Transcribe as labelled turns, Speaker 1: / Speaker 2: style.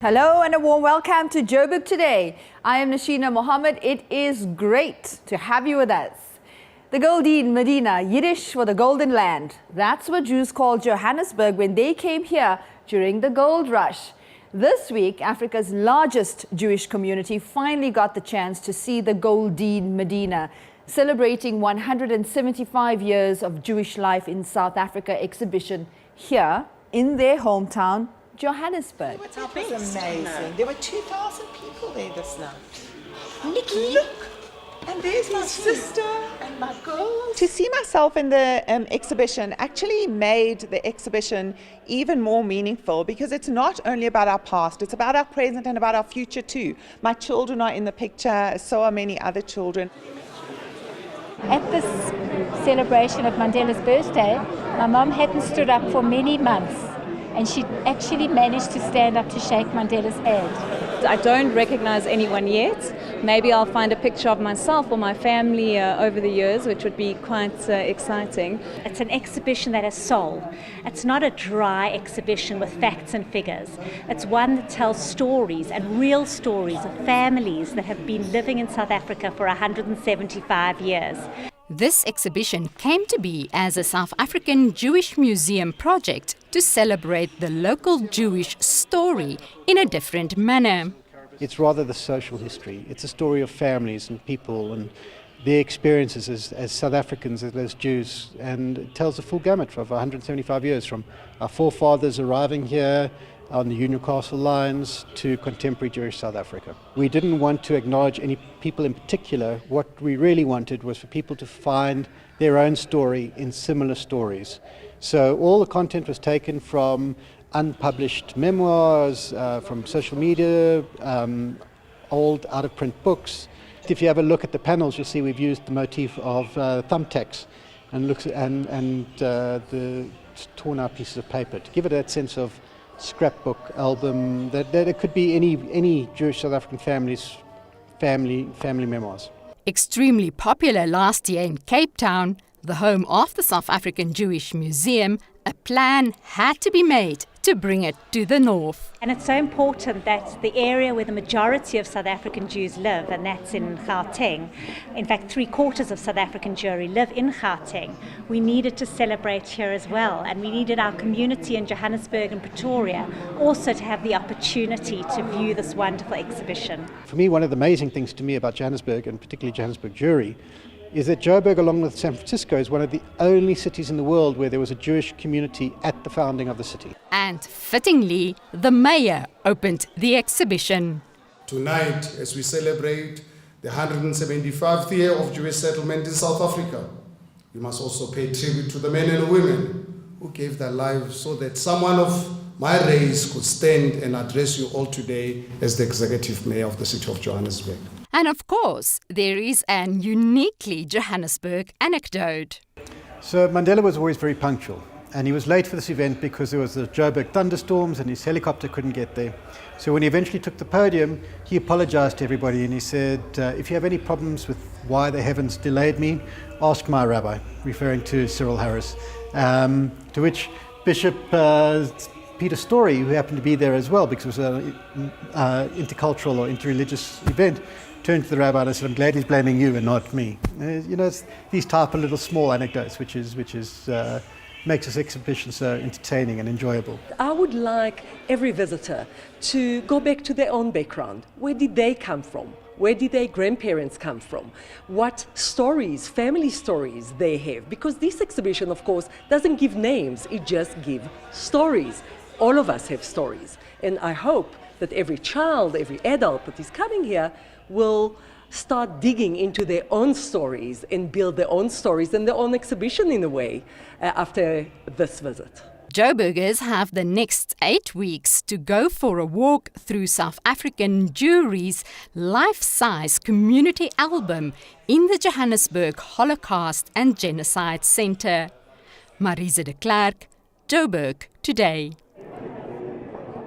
Speaker 1: Hello and a warm welcome to Joburg today. I am Nashina Mohammed. It is great to have you with us. The Goldene Medina, Yiddish for the Golden Land. That's what Jews called Johannesburg when they came here during the gold rush. This week, Africa's largest Jewish community finally got the chance to see the Goldene Medina, celebrating 175 years of Jewish life in South Africa exhibition here in their hometown, Johannesburg.
Speaker 2: It was amazing. There were 2,000 people there this night. Nikki, look! And there's my sister and my girls. To see myself in the exhibition actually made the exhibition even more meaningful because it's not only about our past, it's about our present and about our future too. My children are in the picture, so are many other children.
Speaker 3: At this celebration of Mandela's birthday, my mum hadn't stood up for many months. And she actually managed to stand up to shake Mandela's hand.
Speaker 4: I don't recognize anyone yet. Maybe I'll find a picture of myself or my family over the years, which would be quite exciting.
Speaker 5: It's an exhibition that has soul. It's not a dry exhibition with facts and figures. It's one that tells stories and real stories of families that have been living in South Africa for 175 years.
Speaker 6: This exhibition came to be as a South African Jewish Museum project to celebrate the local Jewish story in a different manner.
Speaker 7: It's rather the social history. It's a story of families and people and their experiences as South Africans, as Jews, and it tells the full gamut of 175 years from our forefathers arriving here on the Union Castle lines to contemporary Jewish South Africa. We didn't want to acknowledge any people in particular. What we really wanted was for people to find their own story in similar stories. So all the content was taken from unpublished memoirs, from social media, old out-of-print books. If you have a look at the panels, you'll see we've used the motif of thumbtacks and the torn-out pieces of paper to give it that sense of scrapbook album that it could be any Jewish South African family's family memoirs.
Speaker 6: Extremely popular last year in Cape Town, the home of the South African Jewish Museum, a plan had to be made to bring it to the north.
Speaker 5: And it's so important that the area where the majority of South African Jews live, and that's in Gauteng, in fact 3/4 of South African Jewry live in Gauteng, we needed to celebrate here as well. And we needed our community in Johannesburg and Pretoria also to have the opportunity to view this wonderful exhibition.
Speaker 7: For me, one of the amazing things to me about Johannesburg, and particularly Johannesburg Jewry, is that Joburg, along with San Francisco, is one of the only cities in the world where there was a Jewish community at the founding of the city.
Speaker 6: And fittingly, the mayor opened the exhibition.
Speaker 8: Tonight, as we celebrate the 175th year of Jewish settlement in South Africa, we must also pay tribute to the men and women who gave their lives so that someone of my race could stand and address you all today as the executive mayor of the city of Johannesburg.
Speaker 6: And of course, there is an uniquely Johannesburg anecdote.
Speaker 7: So Mandela was always very punctual, and he was late for this event because there was the Joburg thunderstorms and his helicopter couldn't get there. So when he eventually took the podium, he apologized to everybody and he said, if you have any problems with why the heavens delayed me, ask my rabbi, referring to Cyril Harris. To which Bishop Peter Story, who happened to be there as well because it was an intercultural or interreligious event, turned to the rabbi and said, I'm glad he's blaming you and not me. It's these type of little small anecdotes which makes this exhibition so entertaining and enjoyable.
Speaker 9: I would like every visitor to go back to their own background. Where did they come from? Where did their grandparents come from? What stories, family stories they have? Because this exhibition, of course, doesn't give names, it just gives stories. All of us have stories. And I hope that every child, every adult that is coming here will start digging into their own stories and build their own stories and their own exhibition in a way after this visit.
Speaker 6: Joburgers have the next 8 weeks to go for a walk through South African Jewry's life-size community album in the Johannesburg Holocaust and Genocide Centre. Marize de Klerk, Joburg Today.